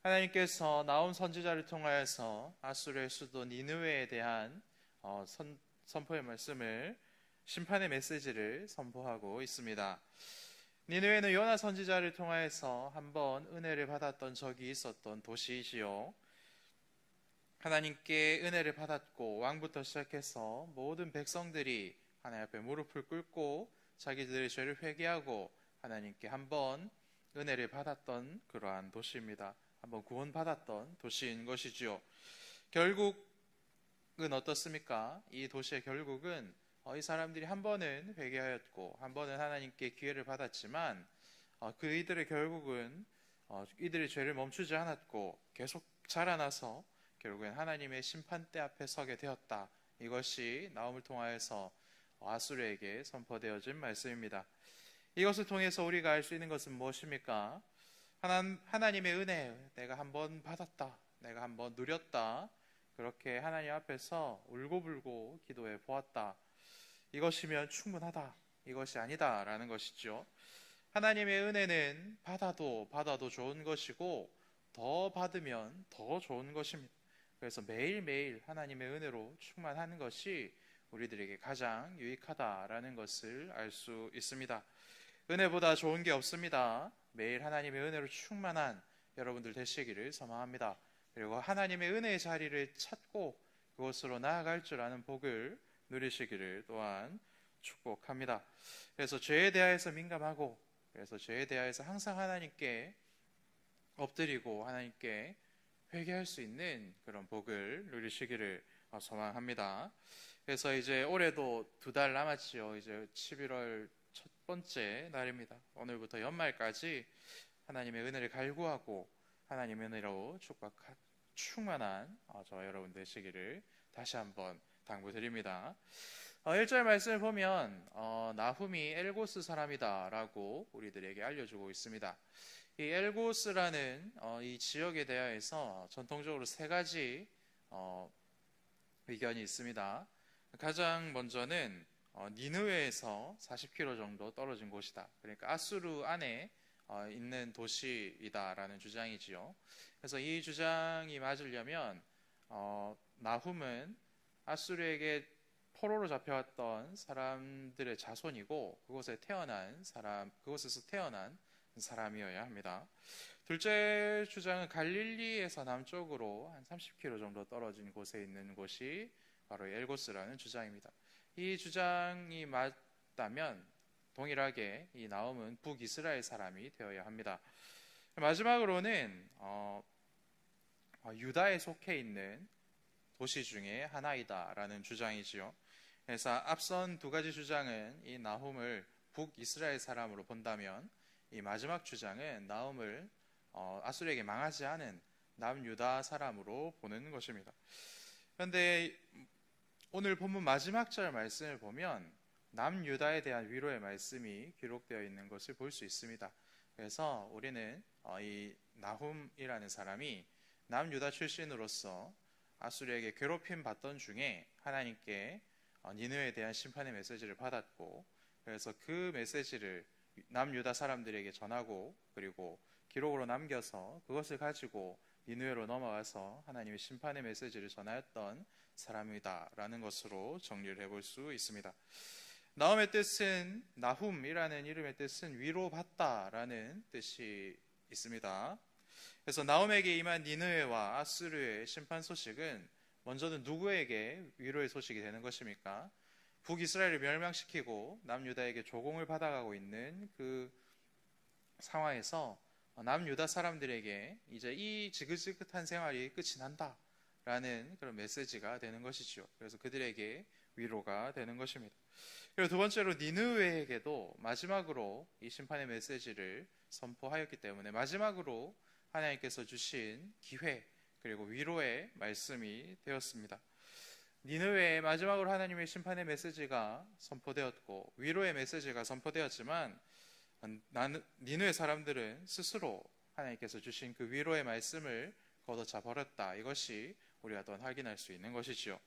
하나님께서 나홈 선지자를 통하여서 아수르의 수도 니느웨에 대한 선포의 말씀을, 심판의 메시지를 선포하고 있습니다. 니느웨는 요나 선지자를 통하여서 한번 은혜를 받았던 적이 있었던 도시이지요. 하나님께 은혜를 받았고 왕부터 시작해서 모든 백성들이 하나님 앞에 무릎을 꿇고 자기들의 죄를 회개하고 하나님께 한번 은혜를 받았던 그러한 도시입니다. 한번 구원받았던 도시인 것이지요. 결국은 어떻습니까? 이 도시의 결국은 이 사람들이 한 번은 회개하였고 한 번은 하나님께 기회를 받았지만 그이들의 결국은 이들의 죄를 멈추지 않았고 계속 자라나서 결국엔 하나님의 심판대 앞에 서게 되었다. 이것이 나홈을 통하여서 아수르에게 선포되어진 말씀입니다. 이것을 통해서 우리가 알 수 있는 것은 무엇입니까? 하나님의 은혜, 내가 한번 받았다, 내가 한번 누렸다, 그렇게 하나님 앞에서 울고불고 기도해 보았다, 이것이면 충분하다, 이것이 아니다 라는 것이죠. 하나님의 은혜는 받아도 좋은 것이고 더 받으면 더 좋은 것입니다. 그래서 매일매일 하나님의 은혜로 충만하는 것이 우리들에게 가장 유익하다라는 것을 알 수 있습니다. 은혜보다 좋은 게 없습니다. 매일 하나님의 은혜로 충만한 여러분들 되시기를 소망합니다. 그리고 하나님의 은혜의 자리를 찾고 그곳으로 나아갈 줄 아는 복을 누리시기를 또한 축복합니다. 그래서 죄에 대하여서 민감하고, 그래서 죄에 대하여서 항상 하나님께 엎드리고 하나님께 회개할 수 있는 그런 복을 누리시기를 소망합니다. 그래서 이제 올해도 2달 남았지요. 이제 11월 첫 번째 날입니다. 오늘부터 연말까지 하나님의 은혜를 갈구하고 하나님의 은혜로 충만한 저와 여러분 되시기를 다시 한번 당부드립니다. 1절 말씀을 보면 나훔이 엘고스 사람이다 라고 우리들에게 알려주고 있습니다. 이 엘고스라는 이 지역에 대하여서 전통적으로 3가지 의견이 있습니다. 가장 먼저는 니느웨에서 40km 정도 떨어진 곳이다. 그러니까 아수르 안에 있는 도시이다라는 주장이지요. 그래서 이 주장이 맞으려면 나훔은 아수르에게 포로로 잡혀왔던 사람들의 자손이고 그곳에서 태어난 사람이어야 합니다. 둘째 주장은 갈릴리에서 남쪽으로 한 30km 정도 떨어진 곳에 있는 곳이 바로 엘고스라는 주장입니다. 이 주장이 맞다면 동일하게 이 나홈은 북이스라엘 사람이 되어야 합니다. 마지막으로는 유다에 속해 있는 도시 중에 하나이다라는 주장이지요. 그래서 앞선 2가지 주장은 이 나홈을 북이스라엘 사람으로 본다면 이 마지막 주장은 나홈을 아수르에게 망하지 않은 남유다 사람으로 보는 것입니다. 그런데 오늘 본문 마지막 절 말씀을 보면 남유다에 대한 위로의 말씀이 기록되어 있는 것을 볼 수 있습니다. 그래서 우리는 이 나훔이라는 사람이 남유다 출신으로서 아수르에게 괴롭힘 받던 중에 하나님께 니느웨에 대한 심판의 메시지를 받았고, 그래서 그 메시지를 남유다 사람들에게 전하고 그리고 기록으로 남겨서 그것을 가지고 니느웨로 넘어가서 하나님의 심판의 메시지를 전하였던 사람이다라는 것으로 정리를 해볼 수 있습니다. 나홈의 뜻은, 나훔이라는 이름의 뜻은 위로받다라는 뜻이 있습니다. 그래서 나홈에게 임한 니느웨와 아수르의 심판 소식은 먼저는 누구에게 위로의 소식이 되는 것입니까? 북이스라엘을 멸망시키고 남유다에게 조공을 받아가고 있는 그 상황에서 남유다 사람들에게 이제 이 지긋지긋한 생활이 끝이 난다라는 그런 메시지가 되는 것이죠. 그래서 그들에게 위로가 되는 것입니다. 그리고 2번째로 니느웨에게도 마지막으로 이 심판의 메시지를 선포하였기 때문에 마지막으로 하나님께서 주신 기회 그리고 위로의 말씀이 되었습니다. 니느웨에 마지막으로 하나님의 심판의 메시지가 선포되었고 위로의 메시지가 선포되었지만 니느웨 사람들은 스스로 하나님께서 주신 그 위로의 말씀을 걷어차 버렸다. 이것이 우리가 또 확인할 수 있는 것이지요.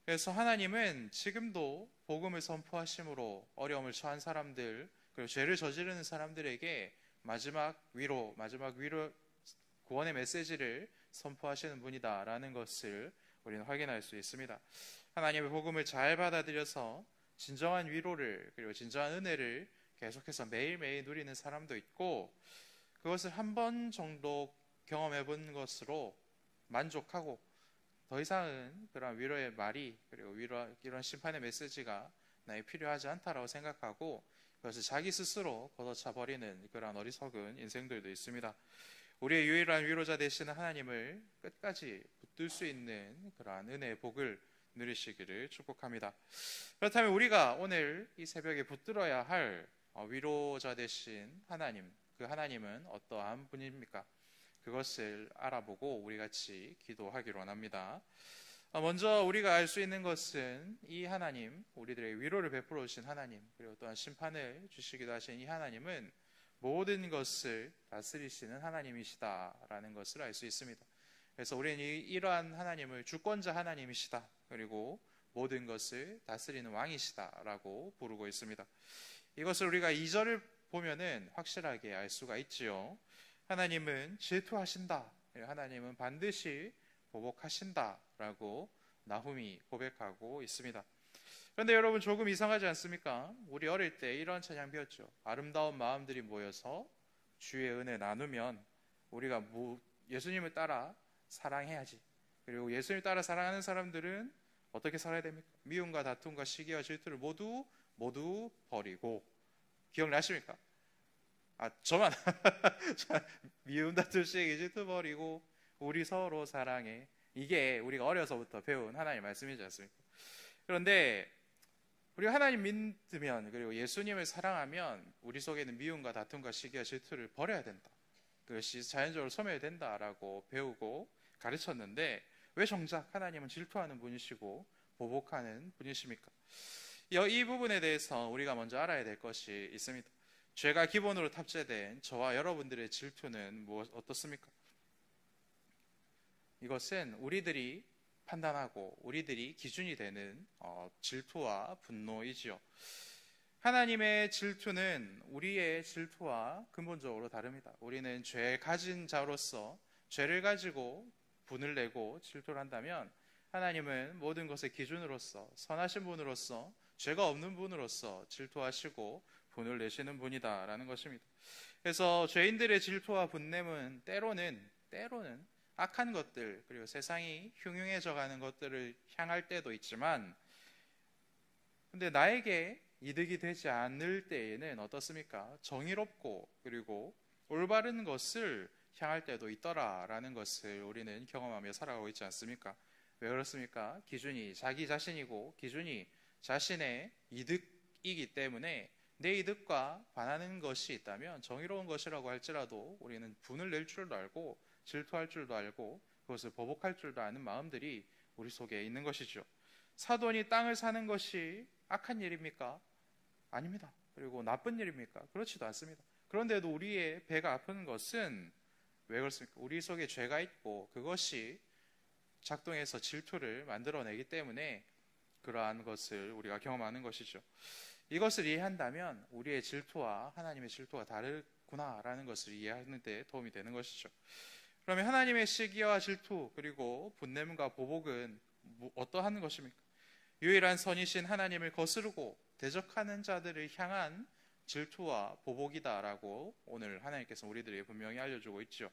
그래서 하나님은 지금도 복음을 선포하심으로 어려움을 처한 사람들 그리고 죄를 저지르는 사람들에게 마지막 위로과 구원의 메시지를 선포하시는 분이다라는 것을 우리는 확인할 수 있습니다. 하나님의 복음을 잘 받아들여서 진정한 위로를 그리고 진정한 은혜를 계속해서 매일매일 누리는 사람도 있고, 그것을 한 번 정도 경험해 본 것으로 만족하고 더 이상은 그런 위로의 말이 그리고 이런 심판의 메시지가 나에게 필요하지 않다라고 생각하고 그것을 자기 스스로 걷어차 버리는 그런 어리석은 인생들도 있습니다. 우리의 유일한 위로자 되시는 하나님을 끝까지 붙들 수 있는 그러한 은혜의 복을 누리시기를 축복합니다. 그렇다면 우리가 오늘 이 새벽에 붙들어야 할 위로자 되신 하나님, 그 하나님은 어떠한 분입니까? 그것을 알아보고 우리 같이 기도하기로 원합니다. 먼저 우리가 알 수 있는 것은 이 하나님, 우리들의 위로를 베풀어 주신 하나님, 그리고 또한 심판을 주시기도 하신 이 하나님은 모든 것을 다스리시는 하나님이시다라는 것을 알 수 있습니다. 그래서 우리는 이러한 하나님을 주권자 하나님이시다, 그리고 모든 것을 다스리는 왕이시다라고 부르고 있습니다. 이것을 우리가 2절을 보면은 확실하게 알 수가 있지요. 하나님은 질투하신다, 하나님은 반드시 보복하신다라고 나훔이 고백하고 있습니다. 그런데 여러분, 조금 이상하지 않습니까? 우리 어릴 때 이런 찬양 배웠죠. 아름다운 마음들이 모여서 주의 은혜 나누면 우리가 예수님을 따라 사랑해야지. 그리고 예수님을 따라 사랑하는 사람들은 어떻게 살아야 됩니까? 미움과 다툼과 시기와 질투를 모두 버리고. 기억나십니까? 저만 미움, 다툼, 시기, 질투 버리고 우리 서로 사랑해. 이게 우리가 어려서부터 배운 하나님의 말씀이지 않습니까? 그런데 우리가 하나님 믿으면, 그리고 예수님을 사랑하면 우리 속에 있는 미움과 다툼과 시기와 질투를 버려야 된다. 그것이 자연적으로 소멸된다라고 배우고 가르쳤는데, 왜 정작 하나님은 질투하는 분이시고 보복하는 분이십니까? 이 부분에 대해서 우리가 먼저 알아야 될 것이 있습니다. 죄가 기본으로 탑재된 저와 여러분들의 질투는 어떻습니까? 이것은 우리들이 판단하고 우리들이 기준이 되는 질투와 분노이지요. 하나님의 질투는 우리의 질투와 근본적으로 다릅니다. 우리는 죄 가진 자로서 죄를 가지고 분을 내고 질투를 한다면, 하나님은 모든 것의 기준으로서 선하신 분으로서 죄가 없는 분으로서 질투하시고 분을 내시는 분이다라는 것입니다. 그래서 죄인들의 질투와 분냄은 때로는 악한 것들, 그리고 세상이 흉흉해져 가는 것들을 향할 때도 있지만, 근데 나에게 이득이 되지 않을 때에는 어떻습니까? 정의롭고 그리고 올바른 것을 향할 때도 있더라라는 것을 우리는 경험하며 살아가고 있지 않습니까? 왜 그렇습니까? 기준이 자기 자신이고 기준이 자신의 이득이기 때문에 내 이득과 반하는 것이 있다면 정의로운 것이라고 할지라도 우리는 분을 낼 줄도 알고 질투할 줄도 알고 그것을 보복할 줄도 아는 마음들이 우리 속에 있는 것이죠. 사돈이 땅을 사는 것이 악한 일입니까? 아닙니다. 그리고 나쁜 일입니까? 그렇지도 않습니다. 그런데도 우리의 배가 아픈 것은 왜 그렇습니까? 우리 속에 죄가 있고 그것이 작동해서 질투를 만들어내기 때문에 그러한 것을 우리가 경험하는 것이죠. 이것을 이해한다면 우리의 질투와 하나님의 질투가 다르구나라는 것을 이해하는 데 도움이 되는 것이죠. 그러면 하나님의 시기와 질투 그리고 분냄과 보복은 어떠한 것입니까? 유일한 선이신 하나님을 거스르고 대적하는 자들을 향한 질투와 보복이다라고 오늘 하나님께서 우리들에게 분명히 알려주고 있죠.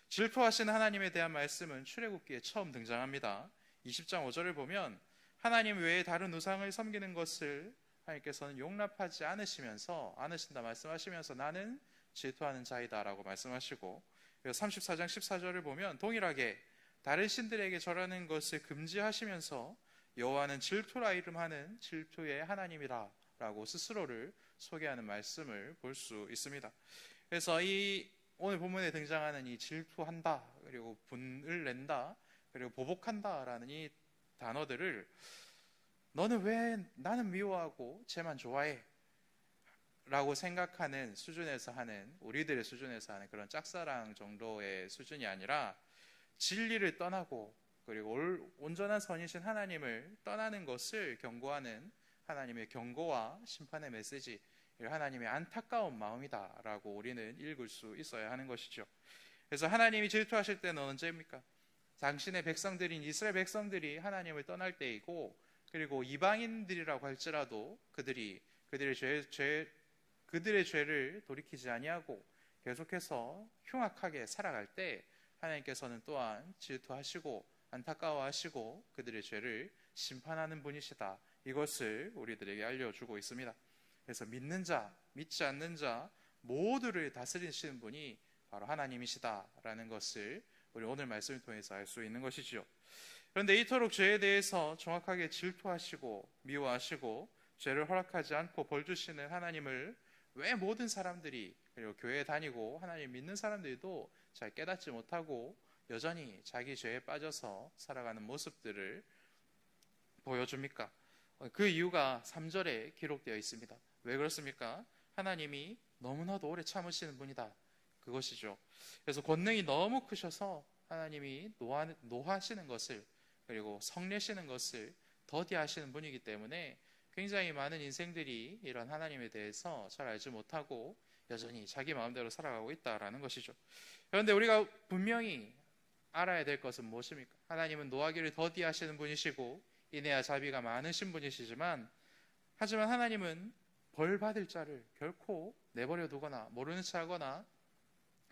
질투하신 하나님에 대한 말씀은 출애굽기에 처음 등장합니다. 20장 5절을 보면 하나님 외에 다른 우상을 섬기는 것을 하나님께서는 용납하지 않으신다 말씀하시면서 나는 질투하는 자이다라고 말씀하시고, 34장 14절을 보면 동일하게 다른 신들에게 절하는 것을 금지하시면서 여호와는 질투라 이름하는 질투의 하나님이다라고 스스로를 소개하는 말씀을 볼 수 있습니다. 그래서 이 오늘 본문에 등장하는 이 질투한다, 그리고 분을 낸다, 그리고 보복한다라는 이 단어들을 너는 왜 나는 미워하고 쟤만 좋아해? 라고 생각하는 수준에서 하는, 우리들의 수준에서 하는 그런 짝사랑 정도의 수준이 아니라 진리를 떠나고 그리고 온전한 선이신 하나님을 떠나는 것을 경고하는 하나님의 경고와 심판의 메시지, 하나님의 안타까운 마음이다라고 우리는 읽을 수 있어야 하는 것이죠. 그래서 하나님이 질투하실 때는 언제입니까? 당신의 백성들인 이스라엘 백성들이 하나님을 떠날 때이고, 그리고 이방인들이라고 할지라도 그들의 죄를 돌이키지 아니하고 계속해서 흉악하게 살아갈 때 하나님께서는 또한 질투하시고 안타까워하시고 그들의 죄를 심판하는 분이시다. 이것을 우리들에게 알려주고 있습니다. 그래서 믿는 자, 믿지 않는 자 모두를 다스리시는 분이 바로 하나님이시다라는 것을 우리 오늘 말씀을 통해서 알 수 있는 것이지요. 그런데 이토록 죄에 대해서 정확하게 질투하시고 미워하시고 죄를 허락하지 않고 벌 주시는 하나님을 왜 모든 사람들이, 그리고 교회에 다니고 하나님 믿는 사람들도 잘 깨닫지 못하고 여전히 자기 죄에 빠져서 살아가는 모습들을 보여줍니까? 그 이유가 3절에 기록되어 있습니다. 왜 그렇습니까? 하나님이 너무나도 오래 참으시는 분이다. 그것이죠. 그래서 권능이 너무 크셔서 하나님이 노하시는 것을, 그리고 성내시는 것을 더디하시는 분이기 때문에 굉장히 많은 인생들이 이런 하나님에 대해서 잘 알지 못하고 여전히 자기 마음대로 살아가고 있다라는 것이죠. 그런데 우리가 분명히 알아야 될 것은 무엇입니까? 하나님은 노하기를 더디하시는 분이시고 인애와 자비가 많으신 분이시지만, 하지만 하나님은 벌 받을 자를 결코 내버려 두거나 모르는 체 하거나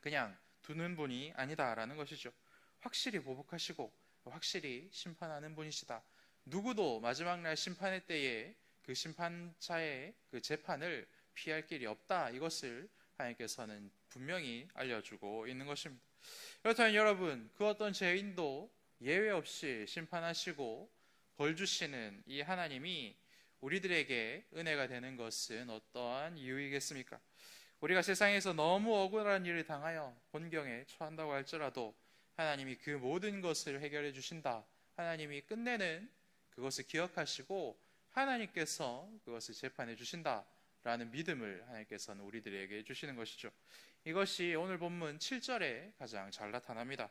그냥 두는 분이 아니다라는 것이죠. 확실히 보복하시고 확실히 심판하는 분이시다. 누구도 마지막 날 심판의 때에 그 심판자의 그 재판을 피할 길이 없다. 이것을 하나님께서는 분명히 알려주고 있는 것입니다. 그렇다면 여러분, 그 어떤 죄인도 예외 없이 심판하시고 벌 주시는 이 하나님이 우리들에게 은혜가 되는 것은 어떠한 이유이겠습니까? 우리가 세상에서 너무 억울한 일을 당하여 곤경에 처한다고 할지라도 하나님이 그 모든 것을 해결해 주신다. 하나님이 끝내는 그것을 기억하시고 하나님께서 그것을 재판해 주신다라는 믿음을 하나님께서는 우리들에게 주시는 것이죠. 이것이 오늘 본문 7절에 가장 잘 나타납니다.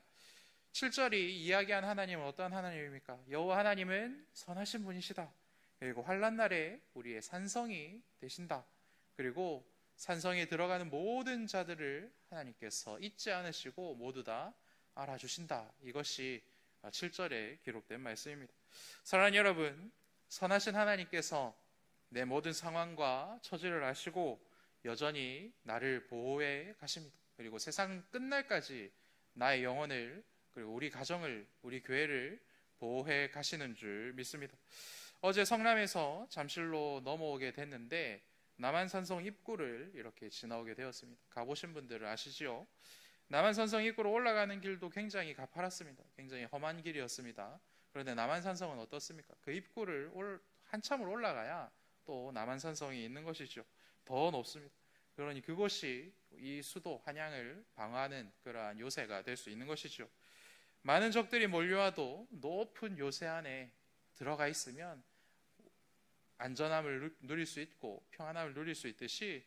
7절이 이야기한 하나님은 어떠한 하나님입니까? 여호와 하나님은 선하신 분이시다. 그리고 환난 날에 우리의 산성이 되신다. 그리고 산성에 들어가는 모든 자들을 하나님께서 잊지 않으시고 모두 다 알아주신다. 이것이 7절에 기록된 말씀입니다. 사랑하는 여러분, 선하신 하나님께서 내 모든 상황과 처지를 아시고 여전히 나를 보호해 가십니다. 그리고 세상 끝날까지 나의 영혼을, 그리고 우리 가정을, 우리 교회를 보호해 가시는 줄 믿습니다. 어제 성남에서 잠실로 넘어오게 됐는데 남한산성 입구를 이렇게 지나오게 되었습니다. 가보신 분들은 아시지요? 남한산성 입구로 올라가는 길도 굉장히 가파랐습니다. 굉장히 험한 길이었습니다. 그런데 남한산성은 어떻습니까? 그 입구를 한참을 올라가야 또 남한산성이 있는 것이죠. 더 높습니다. 그러니 그것이 이 수도 한양을 방어하는 그러한 요새가 될 수 있는 것이죠. 많은 적들이 몰려와도 높은 요새 안에 들어가 있으면 안전함을 누릴 수 있고 평안함을 누릴 수 있듯이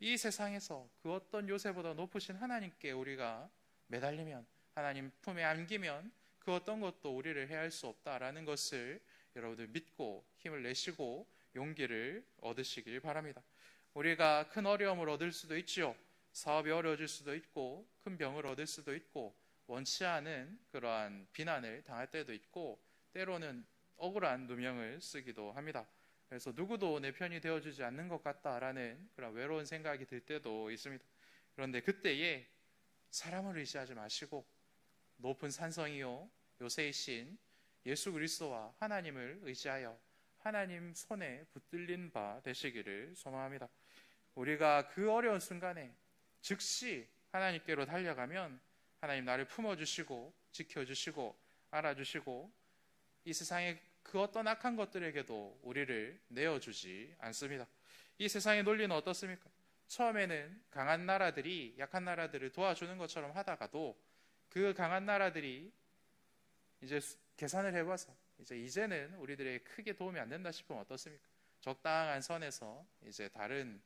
이 세상에서 그 어떤 요새보다 높으신 하나님께 우리가 매달리면, 하나님 품에 안기면 그 어떤 것도 우리를 해할 수 없다라는 것을 여러분들 믿고 힘을 내시고 용기를 얻으시길 바랍니다. 우리가 큰 어려움을 얻을 수도 있지요. 사업이 어려워질 수도 있고 큰 병을 얻을 수도 있고 원치 않은 그러한 비난을 당할 때도 있고 때로는 억울한 누명을 쓰기도 합니다. 그래서 누구도 내 편이 되어주지 않는 것 같다라는 그런 외로운 생각이 들 때도 있습니다. 그런데 그때에 사람을 의지하지 마시고 높은 산성이요 요새이신 예수 그리스도와 하나님을 의지하여 하나님 손에 붙들린 바 되시기를 소망합니다. 우리가 그 어려운 순간에 즉시 하나님께로 달려가면 하나님 나를 품어주시고 지켜주시고 알아주시고 이 세상의 그 어떤 악한 것들에게도 우리를 내어주지 않습니다. 이 세상의 논리는 어떻습니까? 처음에는 강한 나라들이 약한 나라들을 도와주는 것처럼 하다가도 그 강한 나라들이 이제 계산을 해봐서 이제는 우리들에게 크게 도움이 안 된다 싶으면 어떻습니까? 적당한 선에서 이제 다른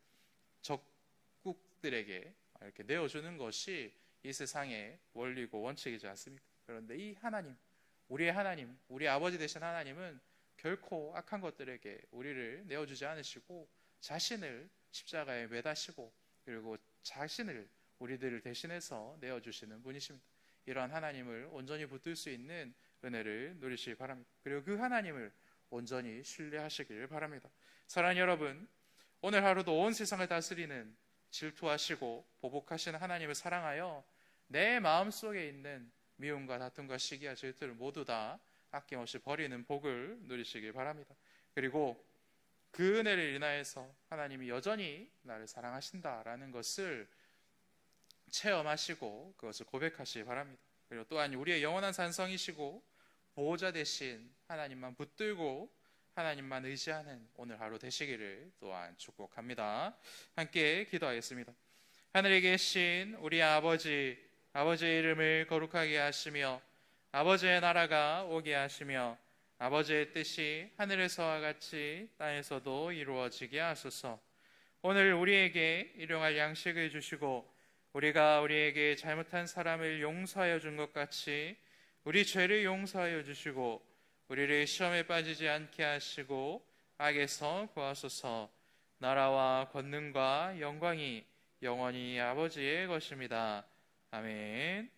적국들에게 이렇게 내어주는 것이 이 세상의 원리고 원칙이지 않습니까? 그런데 이 하나님, 우리의 하나님, 우리 아버지 되신 하나님은 결코 악한 것들에게 우리를 내어주지 않으시고 자신을 십자가에 매다시고 그리고 자신을 우리들을 대신해서 내어주시는 분이십니다. 이러한 하나님을 온전히 붙들 수 있는 은혜를 누리시기 바랍니다. 그리고 그 하나님을 온전히 신뢰하시길 바랍니다. 사랑하는 여러분, 오늘 하루도 온 세상을 다스리는 질투하시고 보복하시는 하나님을 사랑하여 내 마음속에 있는 미움과 다툼과 시기와 질투를 모두 다 아낌없이 버리는 복을 누리시길 바랍니다. 그리고 그 은혜를 인하여서 하나님이 여전히 나를 사랑하신다라는 것을 체험하시고 그것을 고백하시기 바랍니다. 그리고 또한 우리의 영원한 산성이시고 보호자 되신 하나님만 붙들고 하나님만 의지하는 오늘 하루 되시기를 또한 축복합니다. 함께 기도하겠습니다. 하늘에 계신 우리 아버지의 이름을 거룩하게 하시며 아버지의 나라가 오게 하시며 아버지의 뜻이 하늘에서와 같이 땅에서도 이루어지게 하소서. 오늘 우리에게 일용할 양식을 주시고 우리가 우리에게 잘못한 사람을 용서하여 준 것 같이 우리 죄를 용서하여 주시고 우리를 시험에 빠지지 않게 하시고 악에서 구하소서. 나라와 권능과 영광이 영원히 아버지의 것입니다. 아멘.